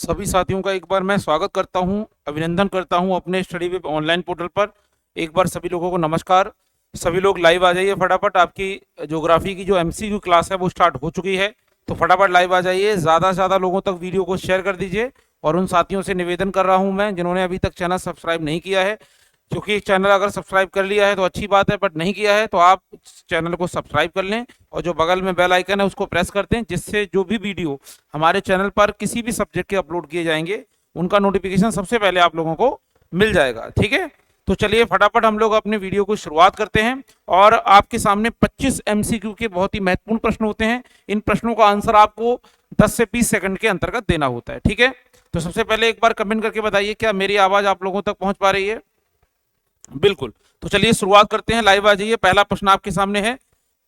सभी साथियों का एक बार मैं स्वागत करता हूं, अभिनंदन करता हूं अपने स्टडी विद ऑनलाइन पोर्टल पर। एक बार सभी लोगों को नमस्कार। सभी लोग लाइव आ जाइए फटाफट। आपकी ज्योग्राफी की जो एमसीक्यू क्लास है वो स्टार्ट हो चुकी है, तो फटाफट लाइव आ जाइए। ज़्यादा से ज़्यादा लोगों तक वीडियो को शेयर कर दीजिए। और उन साथियों से निवेदन कर रहा हूं मैं जिन्होंने अभी तक चैनल सब्सक्राइब नहीं किया है, क्योंकि चैनल अगर सब्सक्राइब कर लिया है तो अच्छी बात है, बट नहीं किया है तो आप चैनल को सब्सक्राइब कर लें और जो बगल में बेल आइकन है उसको प्रेस कर दें, जिससे जो भी वीडियो हमारे चैनल पर किसी भी सब्जेक्ट के अपलोड किए जाएंगे उनका नोटिफिकेशन सबसे पहले आप लोगों को मिल जाएगा। ठीक है, तो चलिए फटाफट हम लोग अपने वीडियो को शुरुआत करते हैं। और आपके सामने 25 एमसीक्यू के बहुत ही महत्वपूर्ण प्रश्न होते हैं। इन प्रश्नों का आंसर आपको 10 से 20 सेकंड के अंतर्गत देना होता है। ठीक है, तो सबसे पहले एक बार कमेंट करके बताइए क्या मेरी आवाज आप लोगों तक पहुंच पा रही है। बिल्कुल, तो चलिए शुरुआत करते हैं। लाइव आ जाइए। पहला प्रश्न आपके सामने है,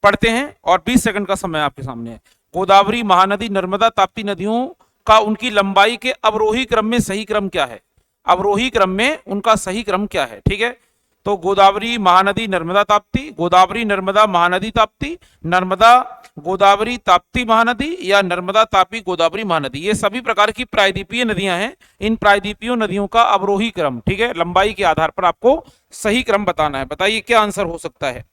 पढ़ते हैं और 20 सेकंड का समय आपके सामने है। गोदावरी, महानदी, नर्मदा, ताप्ती नदियों का उनकी लंबाई के अवरोही क्रम में सही क्रम क्या है। अवरोही क्रम में उनका सही क्रम क्या है। ठीक है, तो गोदावरी, महानदी, नर्मदा, ताप्ती, गोदावरी, नर्मदा, महानदी, ताप्ती, नर्मदा, गोदावरी, ताप्ती, महानदी, या नर्मदा, तापी, गोदावरी, महानदी। ये सभी प्रकार की प्रायद्वीपीय नदियां हैं। इन प्रायद्वीपीय नदियों का अवरोही क्रम, ठीक है, लंबाई के आधार पर आपको सही क्रम बताना है। बताइए क्या आंसर हो सकता है।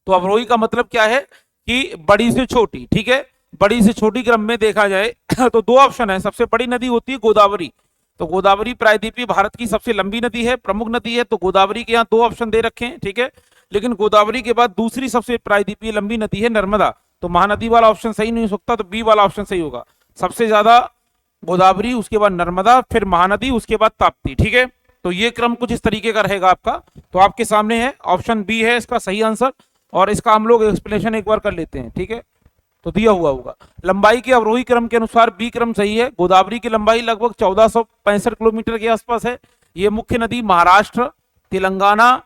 तो अवरोही का मतलब क्या है कि बड़ी से छोटी। ठीक है, बड़ी से छोटी क्रम में देखा जाए तो दो ऑप्शन है। सबसे बड़ी नदी होती है गोदावरी, तो गोदावरी प्रायद्वीपीय भारत की सबसे लंबी नदी है, प्रमुख नदी है, तो गोदावरी के यहाँ दो ऑप्शन दे रखे हैं। ठीक है, लेकिन गोदावरी के बाद दूसरी सबसे प्रायद्वीपीय लंबी नदी है नर्मदा, तो महानदी वाला ऑप्शन सही नहीं हो सकता, तो बी वाला ऑप्शन सही होगा। सबसे ज्यादा गोदावरी, उसके बाद नर्मदा, फिर महानदी, उसके बाद ताप्ती। ठीक है, तो ये क्रम कुछ इस तरीके का रहेगा आपका। तो आपके सामने है ऑप्शन बी है इसका सही आंसर, और इसका हम लोग एक्सप्लेनेशन एक बार कर लेते हैं। ठीक है, तो दिया हुआ होगा लंबाई के अवरोही क्रम के अनुसार बी क्रम सही है। गोदावरी की लंबाई लगभग 1465 किलोमीटर के आसपास है। ये मुख्य नदी महाराष्ट्र, तेलंगाना,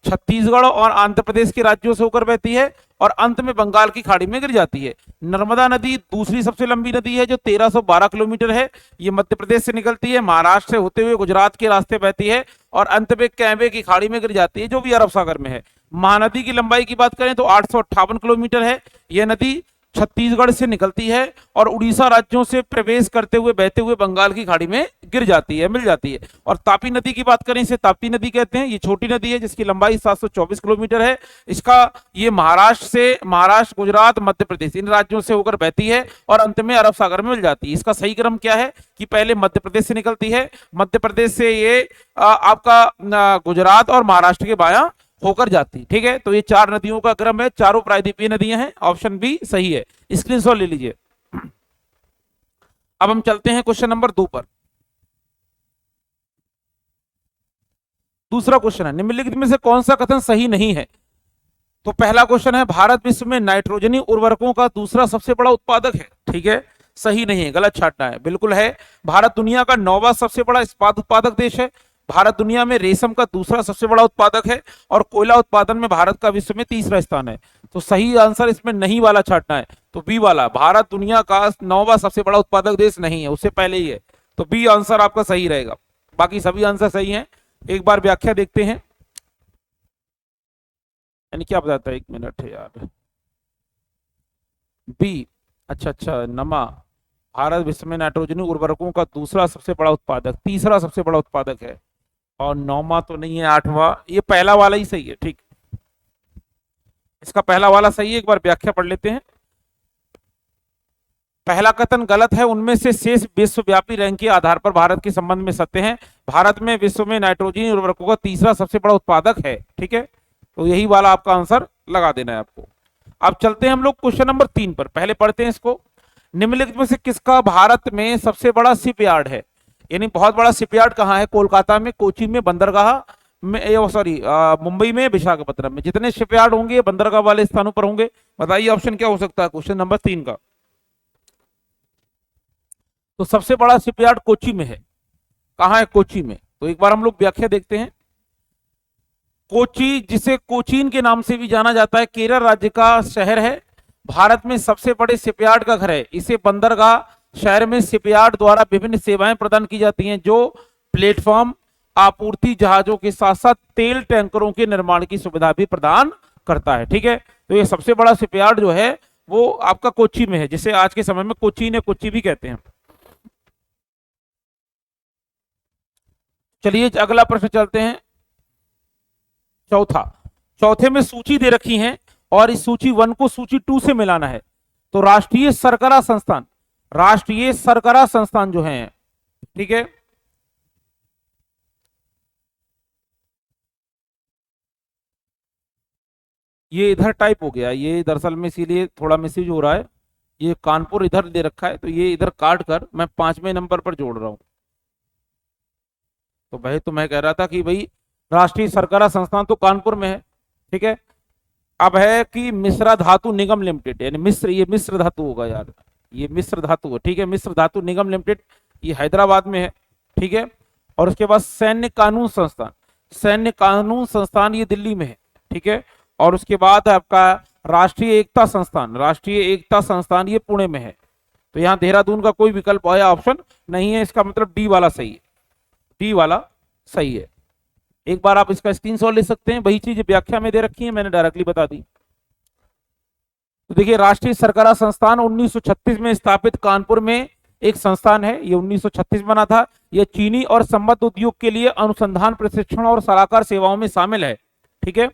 छत्तीसगढ़ और आंध्र प्रदेश के राज्यों से होकर बहती है और अंत में बंगाल की खाड़ी में गिर जाती है। नर्मदा नदी दूसरी सबसे लंबी नदी है जो 1312 किलोमीटर है। ये मध्य प्रदेश से निकलती है, महाराष्ट्र से होते हुए गुजरात के रास्ते बहती है और अंत में कैंबे की खाड़ी में गिर जाती है जो भी अरब सागर में है। महानदी की लंबाई की बात करें तो 858 किलोमीटर है। यह नदी छत्तीसगढ़ से निकलती है और उड़ीसा राज्यों से प्रवेश करते हुए बहते हुए बंगाल की खाड़ी में गिर जाती है, मिल जाती है। और तापी नदी की बात करें, इसे ताप्ती नदी कहते हैं। ये छोटी नदी है जिसकी लंबाई 724 किलोमीटर है। इसका ये महाराष्ट्र, गुजरात, मध्य प्रदेश इन राज्यों से होकर बहती है और अंत में अरब सागर में मिल जाती है। इसका सही क्रम क्या है कि पहले मध्य प्रदेश से निकलती है, मध्य प्रदेश से ये आपका गुजरात और महाराष्ट्र के बाया होकर जाती। ठीक है, तो ये चार नदियों का क्रम है, चारों प्रायद्वीपीय नदियां हैं। ऑप्शन बी सही है, स्क्रीनशॉट ले लीजिए। अब हम चलते हैं क्वेश्चन नंबर 2 पर। दूसरा क्वेश्चन है, निम्नलिखित में से कौन सा कथन सही नहीं है। तो पहला क्वेश्चन है, भारत विश्व में नाइट्रोजनी उर्वरकों का दूसरा सबसे बड़ा उत्पादक है। ठीक है, सही नहीं है, गलत छाटना है। बिल्कुल है, भारत दुनिया का 9वां सबसे बड़ा इस्पात उत्पादक देश है। भारत दुनिया में रेशम का दूसरा सबसे बड़ा उत्पादक है और कोयला उत्पादन में भारत का विश्व में तीसरा स्थान है। तो सही आंसर इसमें नहीं वाला छाटना है, तो बी वाला। भारत दुनिया का 9वां सबसे बड़ा उत्पादक देश नहीं है, उससे पहले ही है, तो बी आंसर आपका सही रहेगा। बाकी सभी आंसर सही हैं। एक बार व्याख्या देखते हैं, यानी क्या बताता है, 1 मिनट है यार। बी, अच्छा, नमा, भारत विश्व में नाइट्रोजनी उर्वरकों का दूसरा सबसे बड़ा उत्पादक, तीसरा सबसे बड़ा उत्पादक है, और 9वां तो नहीं है, 8वां। ये पहला वाला ही सही है। ठीक, इसका पहला वाला सही है। एक बार व्याख्या पढ़ लेते हैं। पहला कथन गलत है, उनमें से शेष विश्वव्यापी रैंक के आधार पर भारत के संबंध में सत्य है। भारत में विश्व में नाइट्रोजन उर्वरकों का तीसरा सबसे बड़ा उत्पादक है। ठीक है, तो यही वाला आपका आंसर लगा देना है आपको। अब चलते हैं हम लोग क्वेश्चन नंबर 3 पर। पहले पढ़ते हैं इसको। निम्नलिखित में से किसका भारत में सबसे बड़ा शिपयार्ड है। यानी बहुत बड़ा शिपयार्ड कहाँ है, कोलकाता में, कोची में, बंदरगाह में, सॉरी मुंबई में, विशाखापट्टनम में। जितने शिपयार्ड होंगे बंदरगाह वाले स्थानों पर होंगे। बताइए ऑप्शन क्या हो सकता है क्वेश्चन नंबर 3 का। तो सबसे बड़ा शिपयार्ड कोची में है। कहाँ है, कोची में। तो एक बार हम लोग व्याख्या देखते हैं। कोची, जिसे कोचीन के नाम से भी जाना जाता है, केरल राज्य का शहर है। भारत में सबसे बड़े शिपयार्ड का घर है। इसे बंदरगाह शहर में शिपयार्ड द्वारा विभिन्न सेवाएं प्रदान की जाती हैं, जो प्लेटफॉर्म, आपूर्ति जहाजों के साथ साथ तेल टैंकरों के निर्माण की सुविधा भी प्रदान करता है। ठीक है, तो ये सबसे बड़ा शिपयार्ड जो है वो आपका कोची में है, जिसे आज के समय में कोचीन या कोची भी कहते हैं। चलिए अगला प्रश्न चलते हैं, चौथा। चौथे में सूची दे रखी है और इस सूची 1 को सूची 2 से मिलाना है। तो राष्ट्रीय सरकरा संस्थान, राष्ट्रीय सरकरा संस्थान जो है, ठीक है, ये इधर टाइप हो गया, ये दरअसल में इसीलिए थोड़ा मिसयूज हो रहा है। ये कानपुर इधर दे रखा है, तो ये इधर काट कर मैं 5वें नंबर पर जोड़ रहा हूं। तो भाई तो मैं कह रहा था कि भाई राष्ट्रीय सरकरा संस्थान तो कानपुर में है, ठीक है। अब है कि मिश्रा धातु निगम लिमिटेड, यानी मिश्र, ये मिश्र धातु होगा यार, ये मिश्र धातु है, ठीक है। मिश्र धातु निगम लिमिटेड, ये हैदराबाद में है, ठीक है। और उसके बाद सैन्य कानून संस्थान, सैन्य कानून संस्थान ये दिल्ली में है, ठीक है। और उसके बाद आपका राष्ट्रीय एकता संस्थान, राष्ट्रीय एकता संस्थान ये पुणे में है। तो यहाँ देहरादून का कोई विकल्प या ऑप्शन नहीं है, इसका मतलब डी वाला सही है, डी वाला सही है। एक बार आप इसका स्क्रीनशॉट ले सकते हैं, वही चीज व्याख्या में दे रखी है, मैंने डायरेक्टली बता दी। तो देखिए राष्ट्रीय सरकरा संस्थान 1936 में स्थापित कानपुर में एक संस्थान है, ये 1936 बना था। यह चीनी और संबद्ध उद्योग के लिए अनुसंधान, प्रशिक्षण और सलाहकार सेवाओं में शामिल है, ठीक है।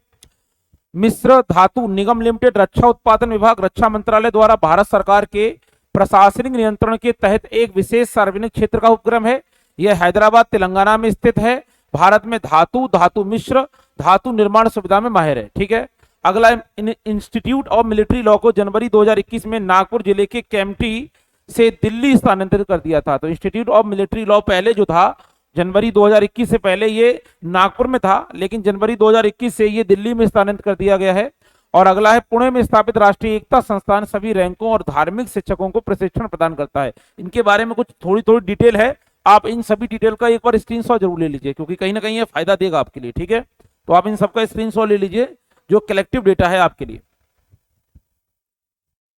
मिश्र धातु निगम लिमिटेड रक्षा उत्पादन विभाग, रक्षा मंत्रालय द्वारा भारत सरकार के प्रशासनिक नियंत्रण के तहत एक विशेष सार्वजनिक क्षेत्र का उपक्रम है। यह हैदराबाद तेलंगाना में स्थित है। भारत में धातु, धातु मिश्र, धातु निर्माण सुविधा में माहिर है, ठीक है। अगला इंस्टीट्यूट ऑफ मिलिट्री लॉ को जनवरी 2021 में नागपुर जिले के केम्प्टी से दिल्ली स्थानांतरित कर दिया था। तो इंस्टीट्यूट ऑफ मिलिट्री लॉ पहले जो था जनवरी 2021 से पहले ये नागपुर में था, लेकिन जनवरी 2021 से ये दिल्ली में स्थानांतरित कर दिया गया है। और अगला है पुणे में स्थापित राष्ट्रीय एकता संस्थान सभी रैंकों और धार्मिक शिक्षकों को प्रशिक्षण प्रदान करता है। इनके बारे में कुछ थोड़ी थोड़ी डिटेल है, आप इन सभी डिटेल का एक बार स्क्रीनशॉट जरूर ले लीजिए, क्योंकि कहीं ना कहीं ये फायदा देगा आपके लिए, ठीक है। तो आप इन सबका स्क्रीनशॉट ले लीजिए जो कलेक्टिव डेटा है आपके लिए।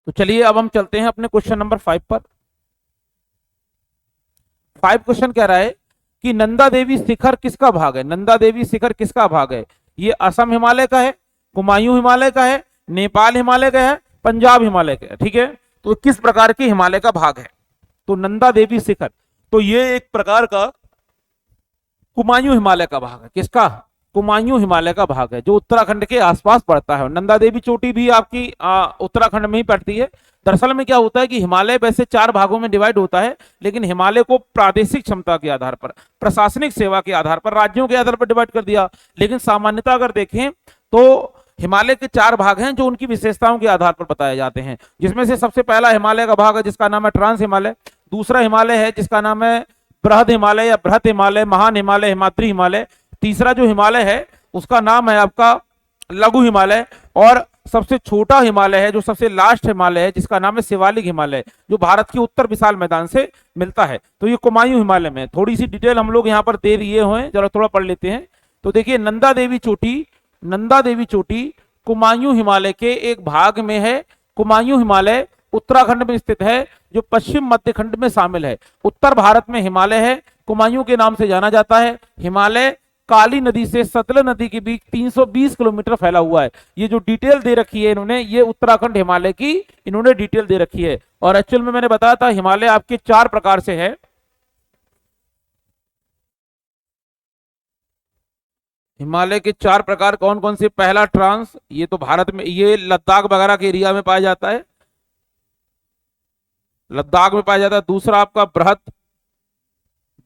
तो चलिए अब हम चलते हैं अपने क्वेश्चन नंबर 5 पर। 5 क्वेश्चन कह रहा है कि नंदा देवी शिखर किसका भाग है, नंदा देवी शिखर किसका भाग है। ये असम हिमालय का है, कुमायूं हिमालय का है, नेपाल हिमालय का है, पंजाब हिमालय का है, ठीक है। तो किस प्रकार के हिमालय का भाग है, तो नंदा देवी शिखर, तो ये एक प्रकार का कुमायूं हिमालय का भाग है। किसका, कुमायूं हिमालय का भाग है, जो उत्तराखंड के आसपास पड़ता है। नंदा देवी चोटी भी आपकी उत्तराखंड में ही पड़ती है। दरअसल में क्या होता है कि हिमालय वैसे 4 भागों में डिवाइड होता है, लेकिन हिमालय को प्रादेशिक क्षमता के आधार पर, प्रशासनिक सेवा के आधार पर, राज्यों के आधार पर डिवाइड कर दिया। लेकिन सामान्यतः अगर देखें तो हिमालय के 4 भाग हैं जो उनकी विशेषताओं के आधार पर बताए जाते हैं, जिसमें से सबसे पहला हिमालय का भाग है जिसका नाम है ट्रांस हिमालय। दूसरा हिमालय है जिसका नाम है बृहद हिमालय या बृहत हिमालय, महान हिमालय, हिमाद्री हिमालय। तीसरा जो हिमालय है उसका नाम है आपका लघु हिमालय। और सबसे छोटा हिमालय है, जो सबसे लास्ट हिमालय है, जिसका नाम है शिवालिक हिमालय, जो भारत के उत्तर विशाल मैदान से मिलता है। तो ये कुमायूं हिमालय में थोड़ी सी डिटेल हम लोग यहाँ पर दे दिए हुए हैं, जरा थोड़ा पढ़ लेते हैं। तो देखिए नंदा देवी चोटी, नंदा देवी चोटी कुमायूं हिमालय के एक भाग में है। कुमायूं हिमालय उत्तराखंड में स्थित है, जो पश्चिम मध्य खंड में शामिल है। उत्तर भारत में हिमालय है, कुमायूं के नाम से जाना जाता है। हिमालय काली नदी से सतलज नदी के बीच 320 किलोमीटर फैला हुआ है। ये जो डिटेल दे रखी है इन्होंने, ये उत्तराखंड हिमालय की इन्होंने डिटेल दे रखी है। और एक्चुअल में मैंने बताया था हिमालय आपके 4 प्रकार से है। हिमालय के 4 प्रकार कौन कौन से, पहला ट्रांस, ये तो भारत में, ये लद्दाख वगैरह के एरिया में पाया जाता है, लद्दाख में पाया जाता है। दूसरा आपका बृहत,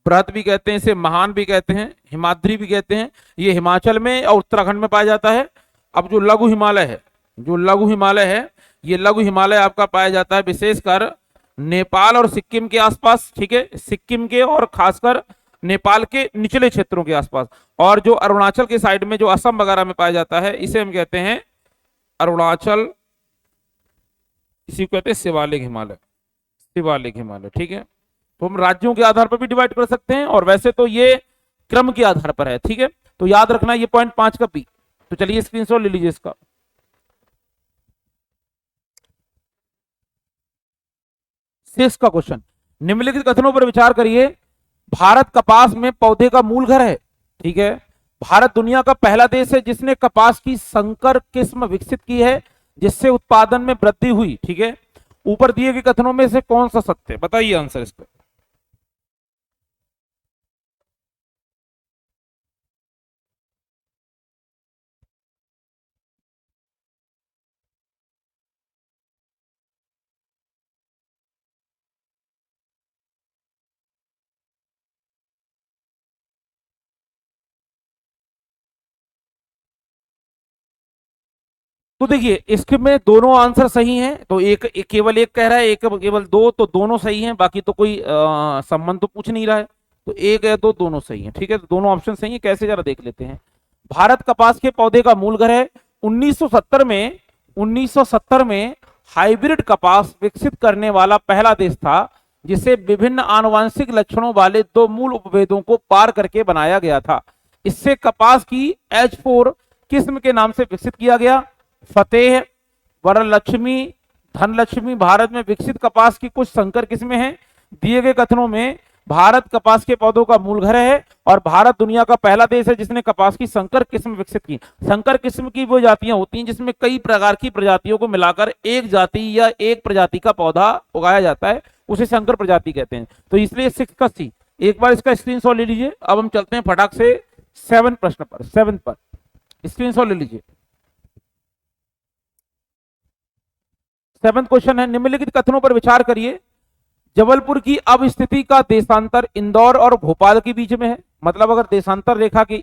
बृहत भी कहते हैं इसे, महान भी कहते हैं, हिमाद्री भी कहते हैं, ये हिमाचल में और उत्तराखंड में पाया जाता है। अब जो लघु हिमालय है, जो लघु हिमालय है, ये लघु हिमालय आपका पाया जाता है विशेषकर नेपाल और सिक्किम के आसपास, ठीक है, सिक्किम के और खासकर नेपाल के निचले क्षेत्रों के आसपास। और जो अरुणाचल के साइड में, जो असम वगैरह में पाया जाता है, इसे हम कहते हैं अरुणाचल, इसी को कहते हैं शिवालिक हिमालय, शिवालिक हिमालय, ठीक है। तो हम राज्यों के आधार पर भी डिवाइड कर सकते हैं, और वैसे तो ये क्रम के आधार पर है, ठीक है। तो याद रखना ये पॉइंट 5 का बी। तो चलिए स्क्रीनशॉट ले लीजिए इसका। 6 का क्वेश्चन, निम्नलिखित कथनों पर विचार करिए। भारत कपास में पौधे का मूल घर है, ठीक है। भारत दुनिया का पहला देश है जिसने कपास की संकर किस्म विकसित की है, जिससे उत्पादन में वृद्धि हुई, ठीक है। ऊपर दिए गए कथनों में से कौन सा सत्य है, बताइए आंसर इसका। तो देखिए इसके में दोनों आंसर सही हैं, तो एक केवल एक कह रहा है, एक केवल दो, तो दोनों सही हैं, बाकी तो कोई संबंध तो पूछ नहीं रहा है। तो एक है दो, दोनों सही हैं, ठीक है, तो दोनों ऑप्शन सही है। कैसे जरा देख लेते हैं। भारत कपास के पौधे का मूल घर है। 1970 में 1970 में हाइब्रिड कपास विकसित करने वाला पहला देश था, जिसे विभिन्न आनुवंशिक लक्षणों वाले दो मूल उपभेदों को पार करके बनाया गया था। इससे कपास की H4 किस्म के नाम से विकसित किया गया। फतेह, वरलक्ष्मी, धनलक्ष्मी भारत में विकसित कपास की कुछ संकर किस्में हैं। दिए गए कथनों में भारत कपास के पौधों का मूल घर है और भारत दुनिया का पहला देश है जिसने कपास की संकर किस्म विकसित की। संकर किस्म की वो जातियां होती हैं जिसमें कई प्रकार की प्रजातियों को मिलाकर एक जाति या एक प्रजाति का पौधा उगाया जाता है, उसे संकर प्रजाति कहते हैं। तो इसलिए 6 का सी। एक बार इसका स्क्रीनशॉट ले लीजिए। अब हम चलते हैं फटाक से 7 प्रश्न पर। 7 पर स्क्रीनशॉट ले लीजिए। 7 क्वेश्चन है, निम्नलिखित कथनों पर विचार करिए। जबलपुर की अब स्थिति का देशांतर इंदौर और भोपाल के बीच में है। मतलब अगर देशांतर रेखा की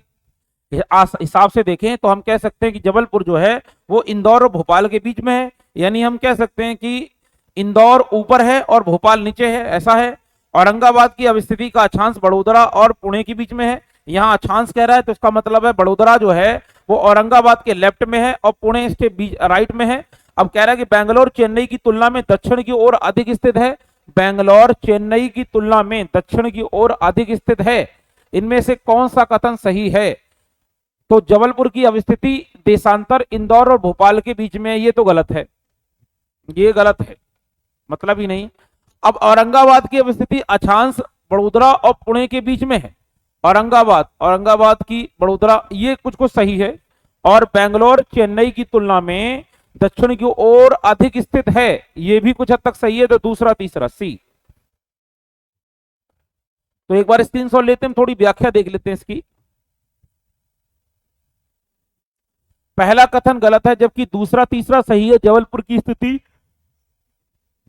हिसाब से देखें तो हम कह सकते हैं कि जबलपुर जो है वो इंदौर और भोपाल के बीच में है। यानी हम कह सकते हैं कि इंदौर ऊपर है और भोपाल नीचे है, ऐसा है। औरंगाबाद की अवस्थिति का अक्षांश बड़ोदरा और पुणे के बीच में है। यहाँ अक्षांश कह रहा है तो इसका मतलब है बड़ोदरा जो है वो औरंगाबाद के लेफ्ट में है और पुणे इसके बीच राइट में है। अब कह रहा है कि बेंगलोर चेन्नई की तुलना में दक्षिण की ओर अधिक स्थित है। बेंगलोर चेन्नई की तुलना में दक्षिण की ओर अधिक स्थित है। इनमें से कौन सा कथन सही है? तो जबलपुर की अवस्थिति देशांतर इंदौर और भोपाल के बीच में, ये तो गलत है, ये गलत है, मतलब ही नहीं। अब औरंगाबाद की अवस्थिति अक्षांश बड़ोदरा और पुणे के बीच में है। औरंगाबाद की बड़ोदरा, ये कुछ कुछ सही है। और बेंगलोर चेन्नई की तुलना में दक्षिण की ओर अधिक स्थित है, यह भी कुछ हद तक सही है। तो दूसरा तीसरा सी। तो एक बार स्क्रीनशॉट लेते हैं, थोड़ी व्याख्या देख लेते हैं इसकी। पहला कथन गलत है जबकि दूसरा तीसरा सही है। जबलपुर की स्थिति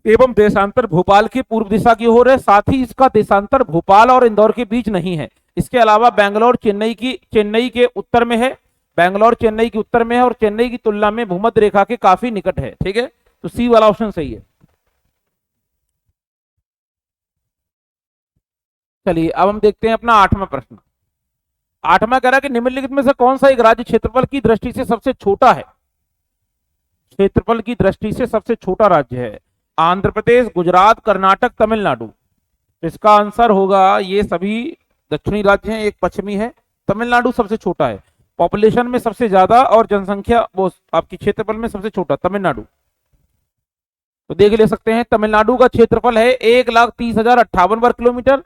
एवं देशांतर भोपाल की पूर्व दिशा की ओर है, साथ ही इसका देशांतर भोपाल और इंदौर के बीच नहीं है। इसके अलावा बेंगलोर चेन्नई के उत्तर में है। बेंगलोर चेन्नई के उत्तर में है और चेन्नई की तुलना में भूमध्य रेखा के काफी निकट है, ठीक है। तो सी वाला ऑप्शन सही है। चलिए अब हम देखते हैं अपना 8वां प्रश्न। 8वां कह रहा है कि निम्नलिखित में से कौन सा एक राज्य क्षेत्रफल की दृष्टि से सबसे छोटा है? क्षेत्रफल की दृष्टि से सबसे छोटा राज्य है आंध्र प्रदेश, गुजरात, कर्नाटक, तमिलनाडु। तो इसका आंसर होगा, ये सभी दक्षिणी राज्य हैं, एक पश्चिमी है। तमिलनाडु सबसे छोटा है, पॉपुलेशन में सबसे ज्यादा और जनसंख्या वो आपकी क्षेत्रफल में सबसे छोटा तमिलनाडु। तो देख ले सकते हैं, तमिलनाडु का क्षेत्रफल है 1,30,058 वर्ग किलोमीटर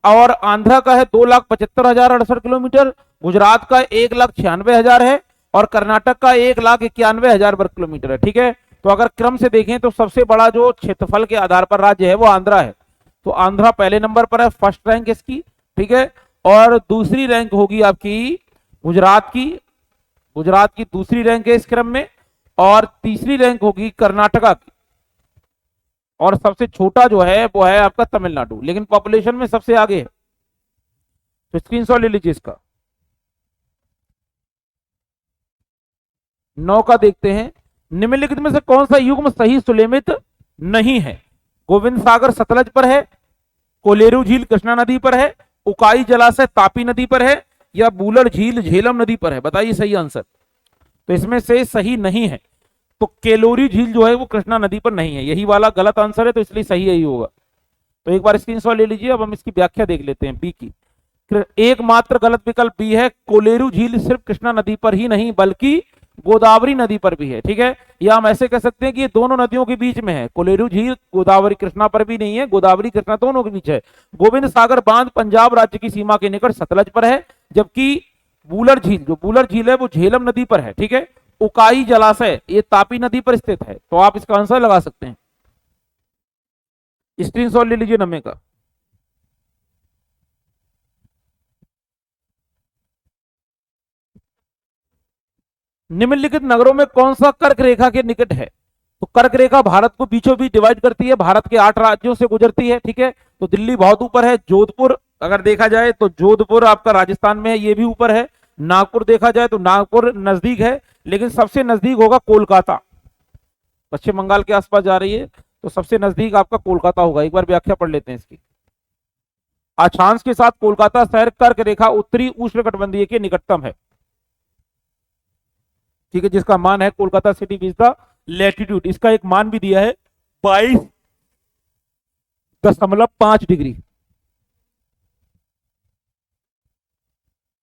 और आंध्र का है 2,75,068 किलोमीटर। गुजरात का 1,96,000 है और कर्नाटक का 1,91,000 वर्ग किलोमीटर है, ठीक है। तो अगर क्रम से देखें तो सबसे बड़ा जो क्षेत्रफल के आधार पर राज्य है वो आंध्रा है। तो आंध्रा पहले नंबर पर है, फर्स्ट रैंक इसकी, ठीक है। और दूसरी रैंक होगी आपकी गुजरात की दूसरी रैंक है इस क्रम में। और तीसरी रैंक होगी कर्नाटका की। और सबसे छोटा जो है वो है आपका तमिलनाडु, लेकिन पॉपुलेशन में सबसे आगे है। तो स्क्रीनशॉट ले लीजिए इसका। 9 का देखते हैं, निम्नलिखित में से कौन सा युग्म सही सुलेमित नहीं है? गोविंद सागर सतलज पर है, कोलेरू झील कृष्णा नदी पर है, उकाई जलाशय तापी नदी पर है या बूलर झील झेलम नदी पर है? बताइए सही आंसर। तो इसमें से सही नहीं है, तो केलोरी झील जो है वो कृष्णा नदी पर नहीं है, यही वाला गलत आंसर है, तो इसलिए सही यही होगा। तो एक बार स्क्रीनशॉट ले लीजिए। अब हम इसकी व्याख्या देख लेते हैं बी की। एकमात्र गलत विकल्प बी है, कोलेरू झील सिर्फ कृष्णा नदी पर ही नहीं बल्कि गोदावरी नदी पर भी है, ठीक है। या हम ऐसे कह सकते हैं कि ये दोनों नदियों के बीच में है। कोलेरू झील गोदावरी कृष्णा पर भी नहीं है, गोदावरी कृष्णा दोनों के बीच है। गोविंद सागर बांध पंजाब राज्य की सीमा के निकट सतलज पर है, जबकि बूलर झील है वो झेलम नदी पर है, ठीक है। उकाई जलाशय ये तापी नदी पर स्थित है। तो आप इसका आंसर लगा सकते हैं। स्क्रीनशॉट ले लीजिए 9 का। निम्नलिखित नगरों में कौन सा कर्क रेखा के निकट है? तो कर्क रेखा भारत को बीचों बीच डिवाइड करती है, भारत के 8 राज्यों से गुजरती है, ठीक है। तो दिल्ली बहुत ऊपर है। जोधपुर अगर देखा जाए तो जोधपुर आपका राजस्थान में है, ये भी ऊपर है। नागपुर देखा जाए तो नागपुर नजदीक है, लेकिन सबसे नजदीक होगा कोलकाता। पश्चिम बंगाल के आसपास जा रही है तो सबसे नजदीक आपका कोलकाता होगा। एक बार व्याख्या पढ़ लेते हैं इसकी। अक्षांश के साथ कोलकाता शहर कर्क रेखा उत्तरी उष्णकटिबंधीय के निकटतम है, ठीक है, जिसका मान है Kolkata city with the latitude, इसका एक मान भी दिया है 22.5 डिग्री।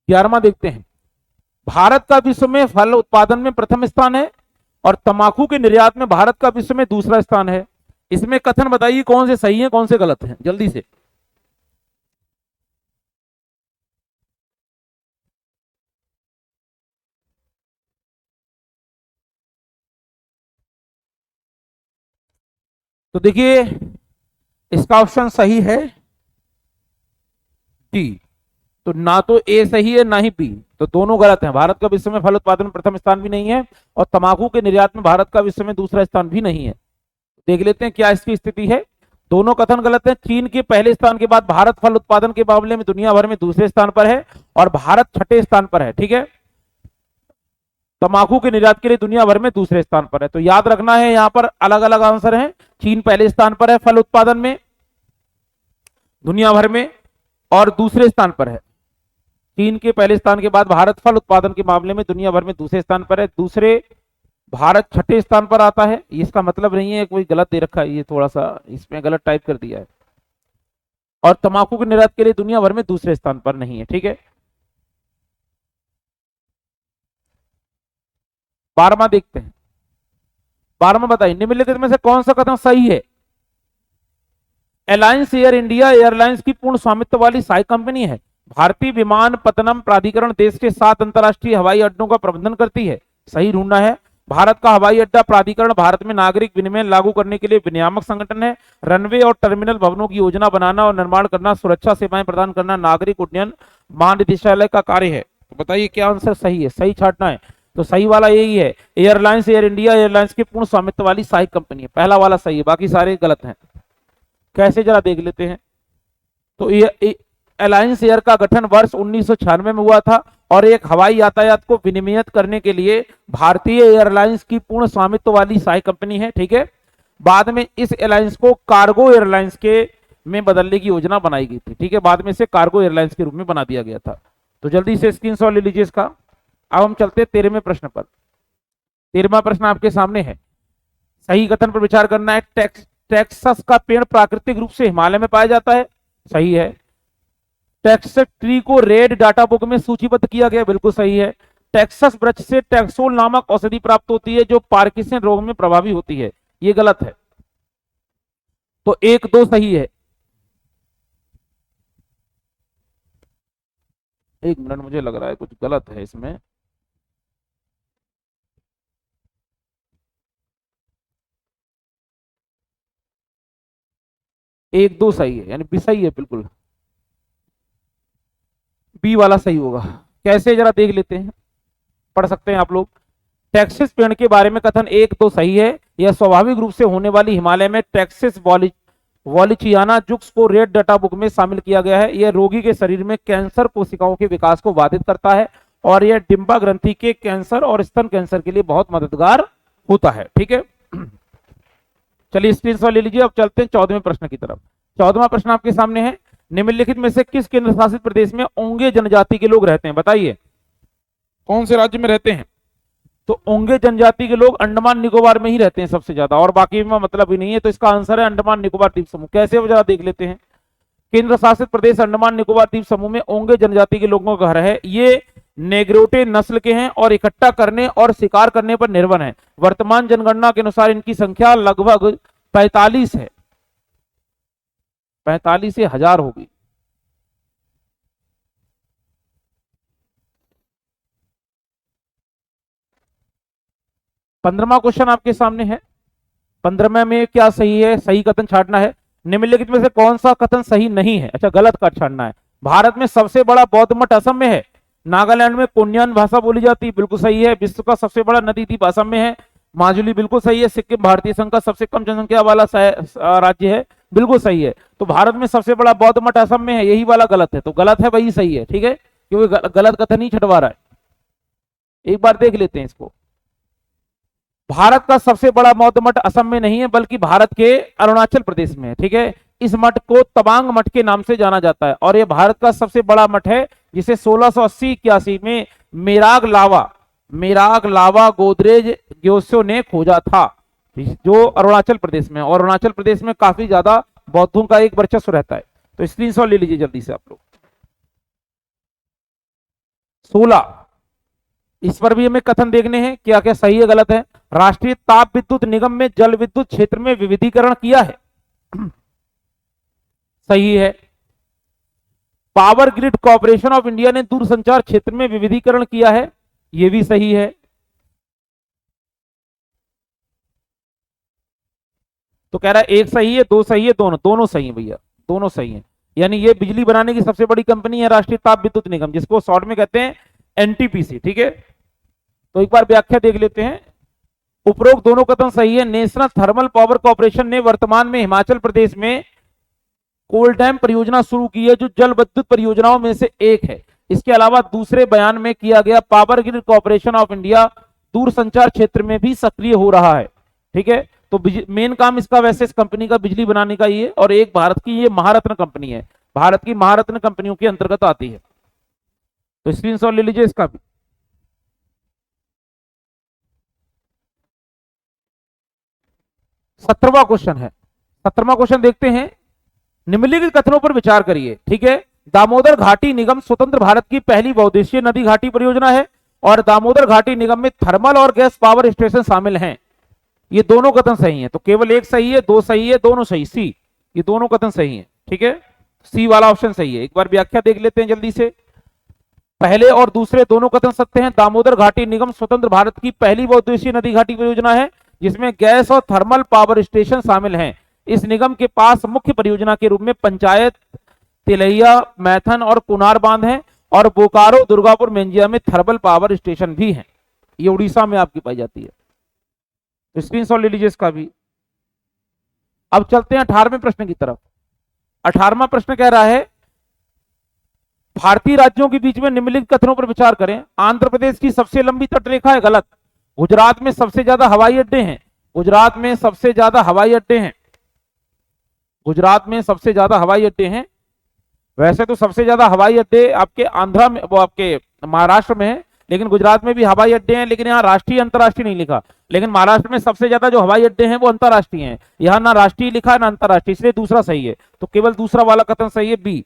11वां देखते हैं। भारत का विश्व में फल उत्पादन में प्रथम स्थान है और तंबाकू के निर्यात में भारत का विश्व में दूसरा स्थान है। इसमें कथन बताइए कौन से सही है कौन से गलत है, जल्दी से। तो देखिए इसका ऑप्शन सही है डी। तो ना तो ए सही है ना ही बी, तो दोनों गलत हैं। भारत का विश्व में फल उत्पादन में प्रथम स्थान भी नहीं है और तंबाकू के निर्यात में भारत का विश्व में दूसरा स्थान भी नहीं है। देख लेते हैं क्या इसकी स्थिति है। दोनों कथन गलत हैं। चीन के पहले स्थान के बाद भारत फल उत्पादन के मामले में दुनिया भर में दूसरे स्थान पर है और भारत छठे स्थान पर है, ठीक है। तंबाकू के निर्यात के लिए दुनिया भर में दूसरे स्थान पर है। तो याद रखना है यहां पर अलग अलग आंसर हैं। चीन पहले स्थान पर है फल उत्पादन में दुनिया भर में और दूसरे स्थान पर है। चीन के पहले स्थान के बाद भारत फल उत्पादन के मामले में दुनिया भर में दूसरे स्थान पर है। दूसरे भारत छठे स्थान पर आता है। इसका मतलब नहीं है कोई गलत दे रखा है, ये थोड़ा सा इसमें गलत टाइप कर दिया है। और तंबाकू के निर्यात के लिए दुनिया भर में दूसरे स्थान पर नहीं है, ठीक है। 12वां देखते हैं। 12वां बताइए निम्नलिखित में से कौन सा कथन सही है। अलायंस एयर इंडिया एयरलाइंस की पूर्ण स्वामित्व वाली सहायक कंपनी है। भारतीय विमानपत्तनम प्राधिकरण देश के 7 अंतर्राष्ट्रीय हवाई अड्डों का प्रबंधन करती है। सही ढूंढना है। भारत का हवाई अड्डा प्राधिकरण भारत में नागरिक विनिमय लागू करने के लिए विनियामक संगठन है। रनवे और टर्मिनल भवनों की योजना बनाना और निर्माण करना, सुरक्षा सेवाएं प्रदान करना नागरिक उड्डयन महानिदेशालय का कार्य है। तो बताइए क्या आंसर सही है, सही छांटना है। तो सही वाला यही है, एयरलाइंस एयर इंडिया एयरलाइंस की पूर्ण स्वामित्व वाली सहायक कंपनी है। पहला वाला सही है, बाकी सारे गलत हैं। कैसे जरा देख लेते हैं। तो अलायंस एयर का गठन वर्ष 1996 में हुआ था और एक हवाई यातायात को विनियमित करने के लिए भारतीय एयरलाइंस की पूर्ण स्वामित्व वाली सहायक कंपनी है, ठीक है। बाद में इस एयरलाइंस को कार्गो एयरलाइंस के में बदलने की योजना बनाई गई थी, ठीक है। बाद में इसे कार्गो एयरलाइंस के रूप में बना दिया गया था। तो जल्दी से स्क्रीनशॉट ले लीजिए इसका। अब हम चलते हैं 13वें प्रश्न पर। 13वां प्रश्न आपके सामने है। सही कथन पर विचार करना है। टेक्सास का पेड़ प्राकृतिक रूप से हिमालय में पाया जाता है। सही है। टेक्सास ट्री को रेड डाटा बुक में सूचीबद्ध किया गया, बिल्कुल सही है। टेक्सास वृक्ष से टेक्सोल नामक औषधि प्राप्त होती है जो पार्किंसन रोग में प्रभावी होती है, ये गलत है। तो 1-2 सही है। एक मिनट, मुझे लग रहा है कुछ गलत है इसमें। एक दो सही है, यानी बी सही है, बिल्कुल बी वाला सही होगा। कैसे जरा देख लेते हैं, पढ़ सकते हैं आप लोग। टेक्सास पेड़ के बारे में कथन 1-2 सही है। यह स्वाभाविक रूप से होने वाली हिमालय में टेक्सास वॉलिचियाना जुक्स को रेड डाटा बुक में शामिल किया गया है। यह रोगी के शरीर में कैंसर कोशिकाओं के विकास को बाधित करता है और यह डिंबा ग्रंथि के कैंसर और स्तन कैंसर के लिए बहुत मददगार होता है, ठीक है। चलिए स्क्रीनशॉट ले लीजिए। अब चलते हैं 14वें प्रश्न की तरफ। 14वां प्रश्न आपके सामने है। निम्नलिखित में से किस केंद्र शासित प्रदेश में ओंगे जनजाति के लोग रहते हैं, बताइए कौन से राज्य में रहते हैं। तो ओंगे जनजाति के लोग अंडमान निकोबार में ही रहते हैं सबसे ज्यादा, और बाकी में मतलब ही नहीं है। तो इसका आंसर है अंडमान निकोबार द्वीप समूह। कैसे जरा देख लेते हैं। केंद्र शासित प्रदेश अंडमान निकोबार द्वीप समूह में ओंगे जनजाति के लोगों का घर है। ये नेग्रोटे नस्ल के हैं और इकट्ठा करने और शिकार करने पर निर्भर हैं। वर्तमान जनगणना के अनुसार इनकी संख्या लगभग 45 है, 45 से 1000 होगी। पंद्रहवां क्वेश्चन आपके सामने है। 15वें में क्या सही है, सही कथन छांटना है। निम्नलिखित में से कौन सा कथन सही नहीं है, अच्छा गलत का छांटना है। भारत में सबसे बड़ा बौद्ध मठ असम में है। नागालैंड में कोन्यान भाषा बोली जाती है, बिल्कुल सही है। विश्व का सबसे बड़ा नदी द्वीप असम में है, माजुली, बिल्कुल सही है। सिक्किम भारतीय संघ का सबसे कम जनसंख्या वाला राज्य है, बिल्कुल सही है। तो भारत में सबसे बड़ा बौद्ध मठ असम में है, यही वाला गलत है। तो गलत है, वही सही है, ठीक है, क्योंकि गलत कथन ही छटवा रहा है। एक बार देख लेते हैं इसको। भारत का सबसे बड़ा बौद्ध मठ असम में नहीं है बल्कि भारत के अरुणाचल प्रदेश में है, ठीक है। इस मठ को तवांग मठ के नाम से जाना जाता है और यह भारत का सबसे बड़ा मठ है, जिसे 1680-81 में मेराग लावा गोदरेज ग्योत्सो ने खोजा था, जो अरुणाचल प्रदेश में, और अरुणाचल प्रदेश में काफी ज्यादा बौद्धों का एक वर्चस्व रहता है। तो स्क्रीनशॉट ले लीजिए जल्दी से आप लोग। 16, इस पर भी हमें कथन देखने हैं, क्या क्या सही है गलत है। राष्ट्रीय ताप विद्युत निगम में जल विद्युत क्षेत्र में विविधीकरण किया है, सही है। Power grid corporation of India ने दूरसंचार क्षेत्र में विविधीकरण किया है, यह भी सही है। तो कह रहा है एक सही है, दो सही है, दोनों दोनों सही है भैया, दोनों सही है। यानी ये बिजली बनाने की सबसे बड़ी कंपनी है राष्ट्रीय ताप विद्युत निगम, जिसको शॉर्ट में कहते हैं एनटीपीसी, ठीक है। तो एक बार व्याख्या देख लेते हैं। उपरोक्त दोनों कथन सही है। नेशनल थर्मल पावर कॉर्पोरेशन ने वर्तमान में हिमाचल प्रदेश में कोल डैम परियोजना शुरू की है, जो जल विद्युत परियोजनाओं में से एक है। इसके अलावा दूसरे बयान में किया गया power grid corporation of India दूरसंचार क्षेत्र में भी सक्रिय हो रहा है, ठीक है। तो मेन काम इसका वैसे इस कंपनी का बिजली बनाने का ही है, और एक भारत की ये महारत्न कंपनी है, भारत की महारत्न कंपनियों के अंतर्गत आती है। तो स्क्रीनशॉट ले लीजिए इसका भी। 17वां क्वेश्चन है। 17वां क्वेश्चन देखते हैं। निम्नलिखित कथनों पर विचार करिए, ठीक है। दामोदर घाटी निगम स्वतंत्र भारत की पहली बहुउद्देशीय नदी घाटी परियोजना है, और दामोदर घाटी निगम में थर्मल और गैस पावर स्टेशन शामिल हैं। ये दोनों कथन सही हैं। तो केवल एक सही है, दो सही है, दोनों सही, सी, ये दोनों कथन सही हैं, ठीक है। सी वाला ऑप्शन सही है। एक बार व्याख्या देख लेते हैं जल्दी से। पहले और दूसरे दोनों कथन सत्य हैं। दामोदर घाटी निगम स्वतंत्र भारत की पहली बहुउद्देशीय नदी घाटी परियोजना है, जिसमें गैस और थर्मल पावर स्टेशन शामिल हैं। इस निगम के पास मुख्य परियोजना के रूप में पंचायत, तिलैया, मैथन और कुनार बांध हैं, और बोकारो, दुर्गापुर, मेंजिया में थर्मल पावर स्टेशन भी हैं। ये उड़ीसा में आपकी पाई जाती है। तो स्क्रीनशॉट ले लीजिए इसका भी। अब चलते हैं 18वें प्रश्न की तरफ। 18वां प्रश्न कह रहा है, भारतीय राज्यों के बीच में निम्नलिखित कथनों पर विचार करें। आंध्र प्रदेश की सबसे लंबी तटरेखा है, गलत। गुजरात में सबसे ज्यादा हवाई अड्डे हैं, गुजरात में सबसे ज्यादा हवाई अड्डे हैं, गुजरात में सबसे ज्यादा हवाई अड्डे हैं। वैसे तो सबसे ज्यादा हवाई अड्डे आपके आंध्रा में, वो आपके महाराष्ट्र में है, लेकिन गुजरात में भी हवाई अड्डे हैं, लेकिन यहाँ राष्ट्रीय अंतरराष्ट्रीय नहीं लिखा। लेकिन महाराष्ट्र में सबसे ज्यादा जो हवाई अड्डे हैं वो अंतरराष्ट्रीय हैं, यहाँ ना राष्ट्रीय लिखा है ना अंतरराष्ट्रीय, इसलिए दूसरा सही है। तो केवल दूसरा वाला कथन सही है, बी,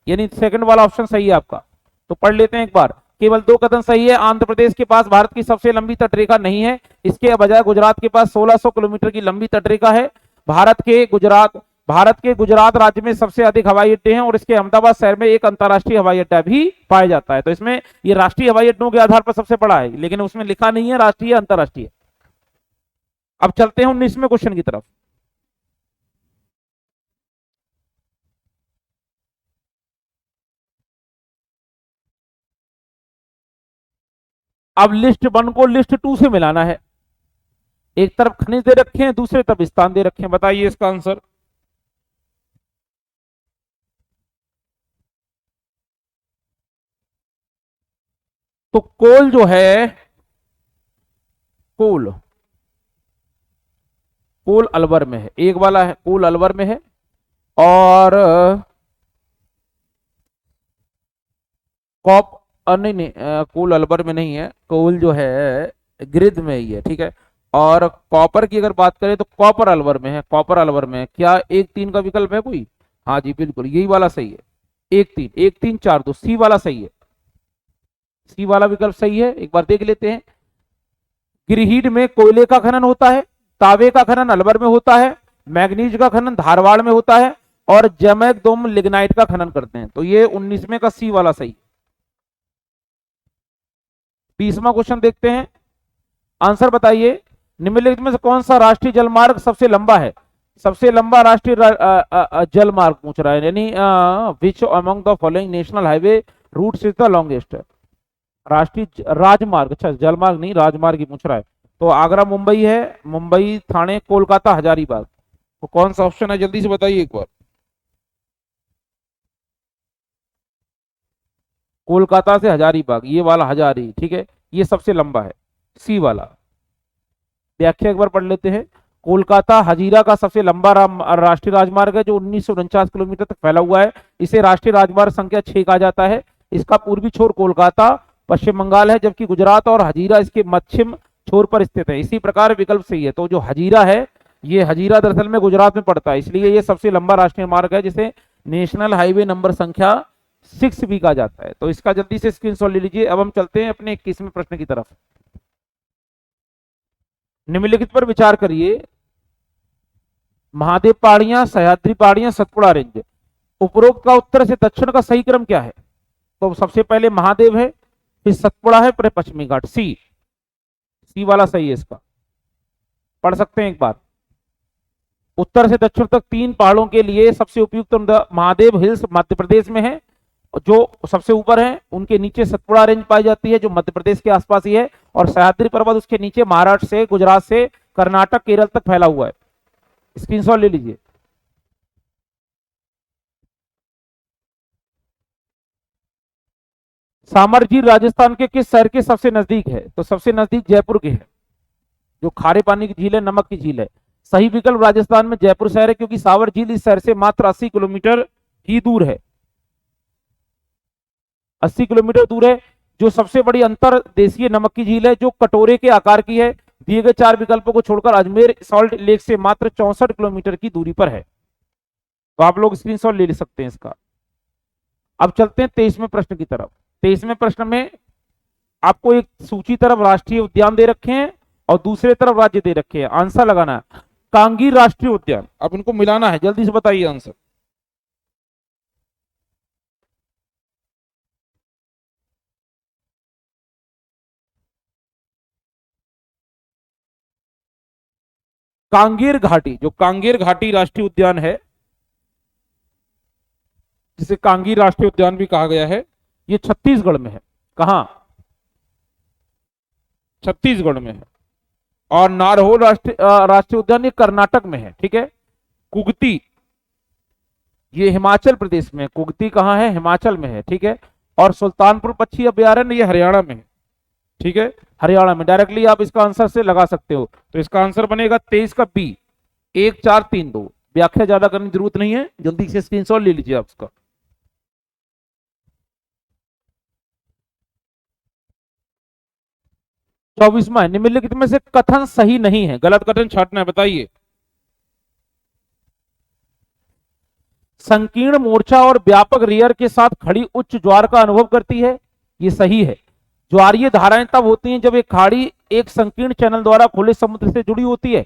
यानी सेकंड वाला ऑप्शन सही है आपका। तो पढ़ लेते हैं एक बार। केवल दो कथन सही है। आंध्र प्रदेश के पास भारत की सबसे लंबी तटरेखा नहीं है, इसके बजाय गुजरात के पास 1600 किलोमीटर की लंबी तटरेखा है। भारत के गुजरात राज्य में सबसे अधिक हवाई अड्डे हैं, और इसके अहमदाबाद शहर में एक अंतरराष्ट्रीय हवाई अड्डा भी पाया जाता है। तो इसमें ये राष्ट्रीय हवाई अड्डों के आधार पर सबसे बड़ा है, लेकिन उसमें लिखा नहीं है राष्ट्रीय अंतरराष्ट्रीय। अब चलते हैं 19वें क्वेश्चन की तरफ। अब लिस्ट 1 को लिस्ट 2 से मिलाना है। एक तरफ खनिज दे रखे हैं, दूसरे तरफ स्थान दे रखे हैं। बताइए इसका आंसर। तो कोल जो है, कोल कोल अलवर में है, एक वाला है कोल अलवर में है, और कॉप नहीं नहीं, कोल अलवर में नहीं है, कोल जो है गिरिध में ही है, ठीक है। और कॉपर की अगर बात करें तो कॉपर अलवर में है, कॉपर अलवर में है। क्या 1-3 का विकल्प है कोई? हाँ जी बिल्कुल, यही वाला सही है। 1-3 सी वाला सही है, सी वाला विकल्प सही है। एक बार देख लेते हैं। गिरिहीड में कोयले का खनन होता है, तांबे का खनन अलवर में होता है, मैग्नीज का खनन धारवाड़ में होता है, और जमैकदोम लिग्नाइट का खनन करते हैं। तो ये 19वें का सी वाला सही। 20वां क्वेश्चन देखते हैं, आंसर बताइए। निम्नलिखित में से कौन सा राष्ट्रीय जलमार्ग सबसे लंबा है? सबसे लंबा राष्ट्रीय जलमार्ग पूछ रहा है, यानी which among the following national highway routes is the longest. राष्ट्रीय राजमार्ग, अच्छा जलमार्ग नहीं राजमार्ग ही पूछ रहा है। तो आगरा मुंबई है, मुंबई थाने कोलकाता हजारीबाग। तो कौन सा ऑप्शन है जल्दी से बताइए एक बार। कोलकाता से हजारीबाग, ये वाला हजारी, ठीक है, ये सबसे लंबा है, सी वाला। व्याख्या एक बार पढ़ लेते हैं। कोलकाता हजीरा का सबसे लंबा राष्ट्रीय राजमार्ग है जो 1949 किलोमीटर तक फैला हुआ है। इसे राष्ट्रीय राजमार्ग संख्या 6 कहा जाता है। इसका पूर्वी छोर कोलकाता पश्चिम बंगाल है, जबकि गुजरात और हजीरा इसके पश्चिम छोर पर स्थित है। इसी प्रकार विकल्प सही है। तो जो हजीरा है, ये हजीरा दरअसल में गुजरात में पड़ता है, इसलिए ये सबसे लंबा राष्ट्रीय मार्ग है, जिसे नेशनल हाईवे नंबर संख्या 6 भी कहा जाता है। तो इसका जल्दी से स्क्रीनशॉट ले लीजिए। अब हम चलते हैं अपने 21वें प्रश्न की तरफ। निम्नलिखित पर विचार करिए। महादेव पहाड़ियां, सह्याद्री पहाड़ियां, सतपुड़ा रेंज। उपरोक्त का उत्तर से दक्षिण का सही क्रम क्या है? तो सबसे पहले महादेव है, फिर सतपुड़ा है, फिर पश्चिमी घाट। सी वाला सही है इसका। पढ़ सकते हैं एक बार। उत्तर से दक्षिण तक 3 पहाड़ों के लिए सबसे उपयुक्त महादेव हिल्स मध्य प्रदेश में है, जो सबसे ऊपर है। उनके नीचे सतपुड़ा रेंज पाई जाती है जो मध्य प्रदेश के आसपास ही है, और सह्याद्री पर्वत उसके नीचे महाराष्ट्र से, गुजरात से कर्नाटक, केरल तक फैला हुआ है। स्क्रीनशॉट ले लीजिए। सामर झील राजस्थान के किस शहर के सबसे नजदीक है? तो सबसे नजदीक जयपुर के है, जो खारे पानी की झील है, नमक की झील है। सही विकल्प राजस्थान में जयपुर शहर है, क्योंकि सावर झील इस शहर से मात्र 80 किलोमीटर ही दूर है। 80 किलोमीटर दूर है। जो सबसे बड़ी अंतरदेशीय नमक की झील है, जो कटोरे के आकार की है, दिए गए 4 विकल्पों को छोड़कर अजमेर सॉल्ट लेक से मात्र 64 किलोमीटर की दूरी पर है। तो आप लोग स्क्रीनशॉट ले सकते हैं इसका। अब चलते हैं 23वें प्रश्न की तरफ। 23वें प्रश्न में आपको एक सूची तरफ राष्ट्रीय उद्यान दे रखे हैं और दूसरे तरफ राज्य दे रखे हैं। आंसर लगाना है। कांगीर राष्ट्रीय उद्यान, अब इनको मिलाना है। जल्दी से बताइए आंसर। कांगेर घाटी, जो कांगेर घाटी राष्ट्रीय उद्यान है, जिसे कांगीर राष्ट्रीय उद्यान भी कहा गया है, ये छत्तीसगढ़ में है। कहां? छत्तीसगढ़ में है। और नारहोल राष्ट्रीय उद्यान ये कर्नाटक में है। ठीक है। कुगती ये हिमाचल प्रदेश में। कुगती कहां है? हिमाचल में है। ठीक है। और सुल्तानपुर पक्षी अभ्यारण्य ये हरियाणा में है। ठीक है, हरियाणा में। डायरेक्टली आप इसका आंसर से लगा सकते हो। तो इसका आंसर बनेगा 23 का बी, 1 4 3 2। व्याख्या ज्यादा करने की जरूरत नहीं है, जल्दी से स्क्रीनशॉट ले लीजिए आप इसका। चौबीसवां, निम्नलिखित में से कथन सही नहीं है। गलत कथन छाटना है, बताइए। संकीर्ण मोर्चा और व्यापक रियर के साथ खड़ी उच्च ज्वार का अनुभव करती है, ये सही है। ज्वारीय धाराएं तब होती हैं जब एक खाड़ी एक संकीर्ण चैनल द्वारा खुले समुद्र से जुड़ी होती है,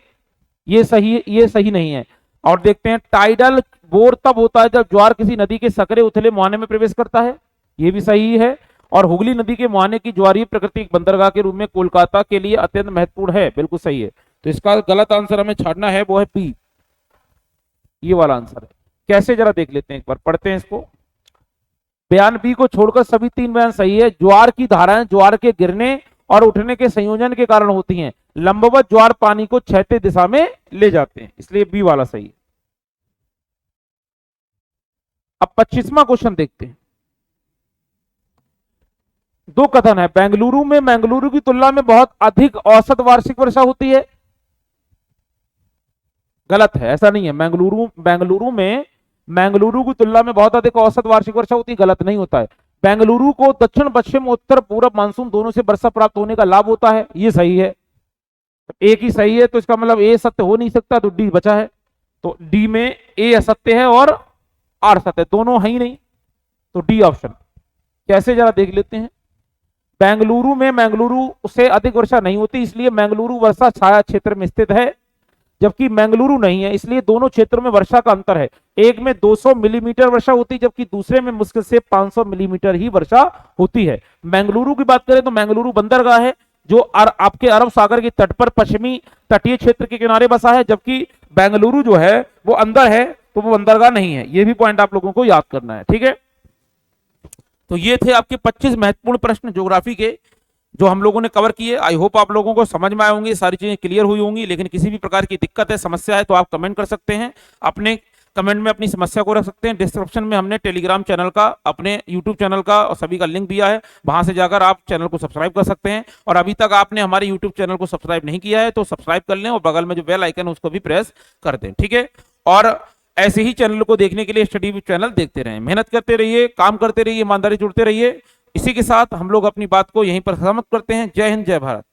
ये सही नहीं है। और देखते हैं, टाइडल बोर तब होता है जब ज्वार किसी नदी के सकरे उथले मुहाने में प्रवेश करता है, ये भी सही है। और हुगली नदी के मुहाने की ज्वारीय प्रकृति एक बंदरगाह के रूप में कोलकाता के लिए अत्यंत महत्वपूर्ण है, बिल्कुल सही है। तो इसका गलत आंसर हमें छाड़ना है, वो है बी, ये वाला आंसर है। कैसे, जरा देख लेते हैं, एक बार पढ़ते हैं इसको। बयान बी को छोड़कर सभी 3 बयान सही है। ज्वार की धाराएं ज्वार के गिरने और उठने के संयोजन के कारण होती हैं। लंबवत ज्वार पानी को क्षैतिज दिशा में ले जाते हैं, इसलिए बी वाला सही है। अब 25वां क्वेश्चन देखते हैं। 2 कथन है। बेंगलुरु में मंगलुरु की तुलना में बहुत अधिक औसत वार्षिक वर्षा होती है, गलत है, ऐसा नहीं है। बेंगलुरु में मंगलुरु की तुलना में बहुत अधिक औसत वार्षिक वर्षा होती है, गलत नहीं होता है। बेंगलुरु को दक्षिण पश्चिम उत्तर पूर्व मानसून दोनों से वर्षा प्राप्त होने का लाभ होता है, ये सही है। एक ही सही है, तो इसका मतलब ए सत्य हो नहीं सकता, तो डी बचा है। तो डी में ए असत्य है और आर सत्य, दोनों है ही नहीं, तो डी ऑप्शन। कैसे, जरा देख लेते हैं। बेंगलुरु में मंगलुरु से अधिक वर्षा नहीं होती, इसलिए मंगलुरु वर्षा छाया क्षेत्र में स्थित है, जबकि मंगलुरु नहीं है, इसलिए दोनों क्षेत्रों में वर्षा का अंतर है। एक में 200 मिलीमीटर वर्षा होती है, जबकि दूसरे में मुश्किल से 500 मिलीमीटर ही वर्षा होती है। मंगलुरु की बात करें तो मंगलुरु बंदरगाह है, जो आपके अरब सागर के तट पर पश्चिमी तटीय क्षेत्र के किनारे बसा है, जबकि बेंगलुरु जो है वो अंदर है, तो वो बंदरगाह नहीं है। ये भी पॉइंट आप लोगों को याद करना है, ठीक है। तो ये थे आपके 25 महत्वपूर्ण प्रश्न ज्योग्राफी के, जो हम लोगों ने कवर किए। आई होप आप लोगों को समझ में आए होंगे, सारी चीजें क्लियर हुई होंगी। लेकिन किसी भी प्रकार की दिक्कत है, समस्या है, तो आप कमेंट कर सकते हैं। अपने कमेंट में अपनी समस्या को रख सकते हैं। डिस्क्रिप्शन में हमने टेलीग्राम चैनल का, अपने यूट्यूब चैनल का और सभी का लिंक दिया है, वहां से जाकर आप चैनल को सब्सक्राइब कर सकते हैं। और अभी तक आपने हमारे यूट्यूब चैनल को सब्सक्राइब नहीं किया है तो सब्सक्राइब कर लें और बगल में जो बेल आइकन है उसको भी प्रेस कर दें, ठीक है। और ऐसे ही चैनल को देखने के लिए स्टडी विद चैनल देखते रहें, मेहनत करते रहिए, काम करते रहिए, ईमानदारी जुड़ते रहिए। इसी के साथ हम लोग अपनी बात को यहीं पर समाप्त करते हैं। जय हिंद, जय भारत।